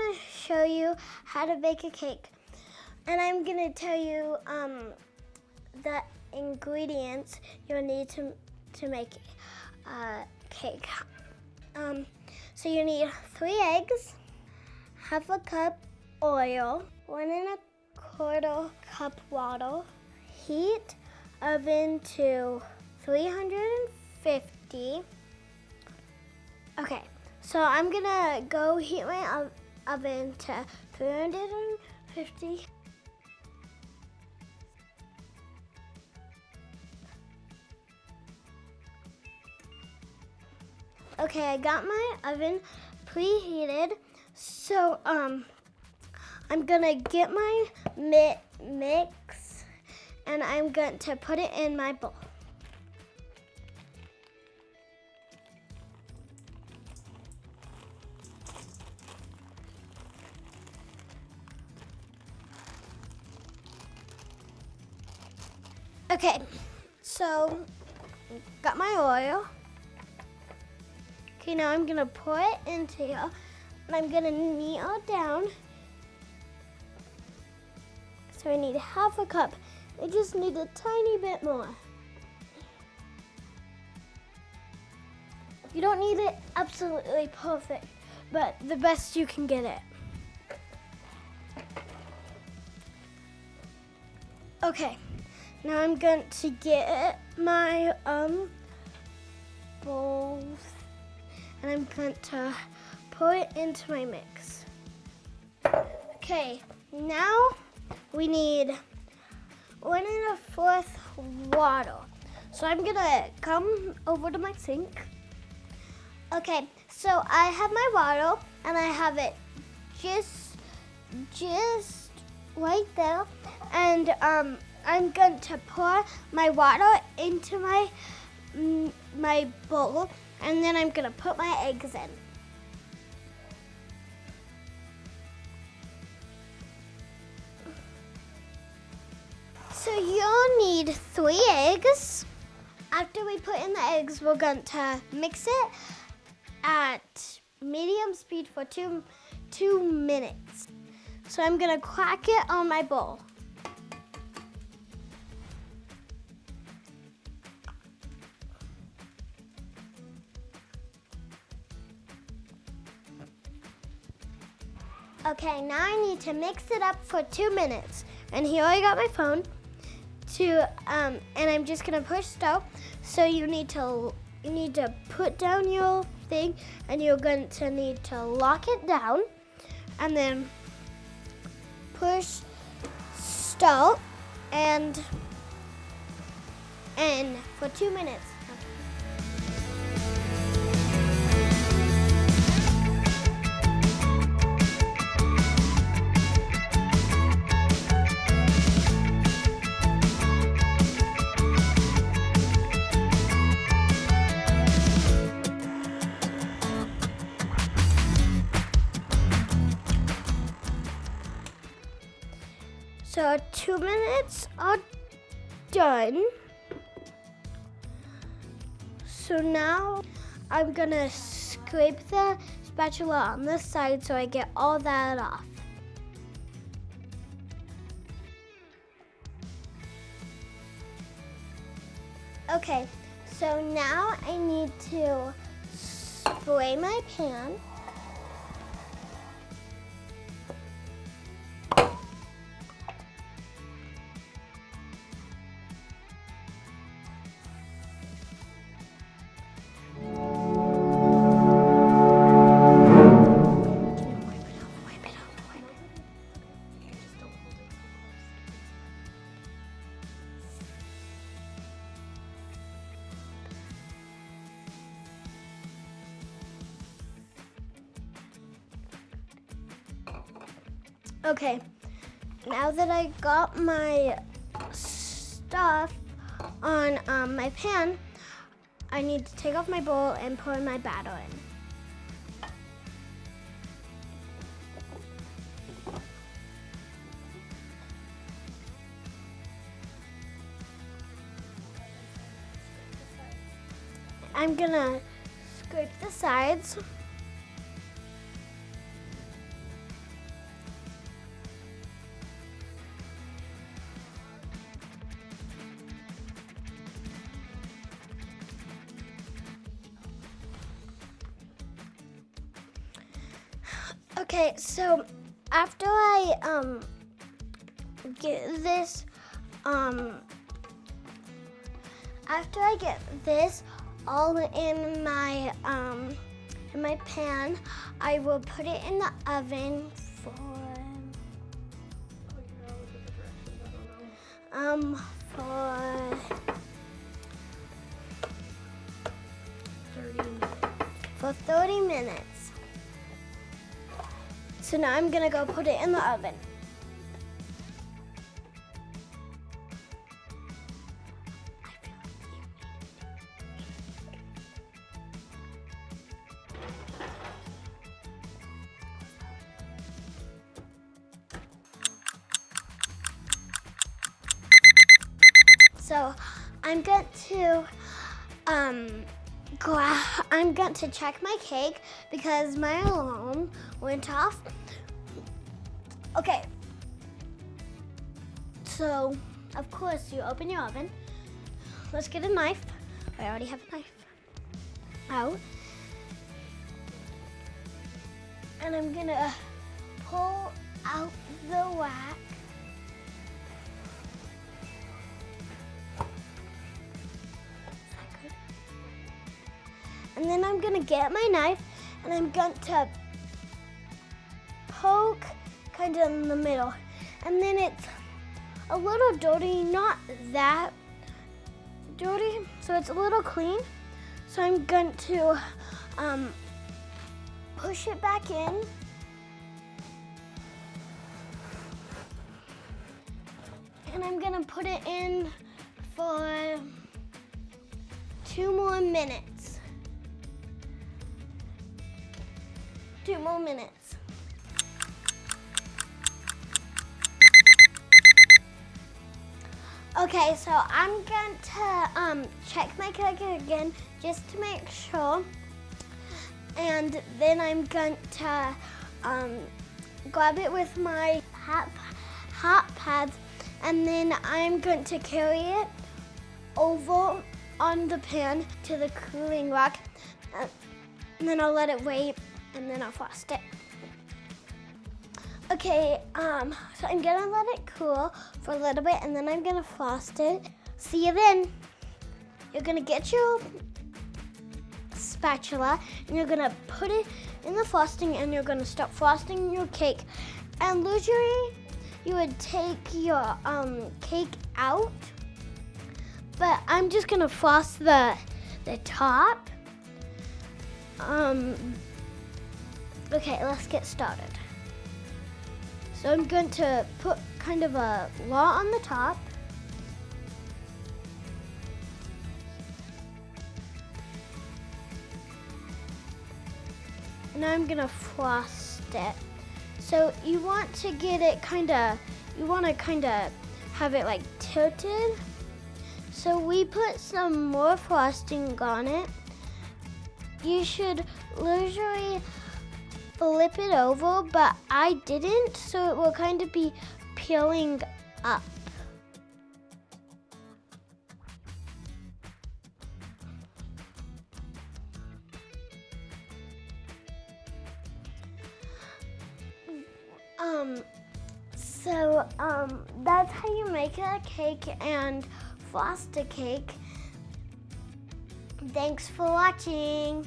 gonna show you how to bake a cake. And I'm gonna tell you the ingredients you'll need to make a cake. So you need 3 eggs, half a cup oil, 1 1/4 cup water, heat oven to 350. Okay, so I'm gonna go heat my oven to 350. Okay, I got my oven preheated, so I'm gonna get my mix and I'm going to put it in my bowl. Okay, so got my oil. Okay, now I'm gonna pour it into here, and I'm gonna kneel down. So I need half a cup. I just need a tiny bit more. You don't need it absolutely perfect, but the best you can get it. Okay, now I'm going to get my bowl. And I'm going to pour it into my mix. Okay, now we need 1 1/4 water. So I'm gonna come over to my sink. Okay, so I have my water and I have it just right there. And I'm going to pour my water into my bowl. And then I'm gonna put my eggs in. So you'll need 3 eggs. After we put in the eggs, we're going to mix it at medium speed for 2 minutes. So I'm gonna crack it on my bowl. Okay, now I need to mix it up for 2 minutes. And here I got my phone and I'm just gonna push stop. So you need to put down your thing and you're going to need to lock it down and then push stop and for 2 minutes. So 2 minutes are done. So now I'm gonna scrape the spatula on this side so I get all that off. Okay, so now I need to spray my pan. Okay, now that I got my stuff on my pan, I need to take off my bowl and pour my batter in. I'm gonna scrape the sides. Okay, so after I get this all in my pan, I will put it in the oven for for 30 minutes. for 30 minutes. So now I'm gonna go put it in the oven. So I'm going to check my cake because my alarm went off. Okay. So, of course, you open your oven. Let's get a knife. I already have a knife out. And I'm gonna pull out the wax. And then I'm gonna get my knife and I'm going to poke kind of in the middle. And then it's a little dirty, not that dirty, so it's a little clean. So I'm going to push it back in. And I'm gonna put it in for 2 more minutes. 2 more minutes. Okay, so I'm going to check my cake again just to make sure. And then I'm going to grab it with my hot pads, and then I'm going to carry it over on the pan to the cooling rack, and then I'll let it wait, and then I'll frost it. Okay, so I'm gonna let it cool for a little bit, and then I'm gonna frost it. See you then. You're gonna get your spatula, and you're gonna put it in the frosting, and you're gonna start frosting your cake. And usually, you would take your cake out, but I'm just gonna frost the top. Okay, let's get started. So I'm going to put kind of a lot on the top. And I'm gonna frost it. So you want to get it you want to have it like tilted. So we put some more frosting on it. You should usually flip it over, but I didn't, so it will kind of be peeling up. So that's how you make a cake and frost a cake. Thanks for watching.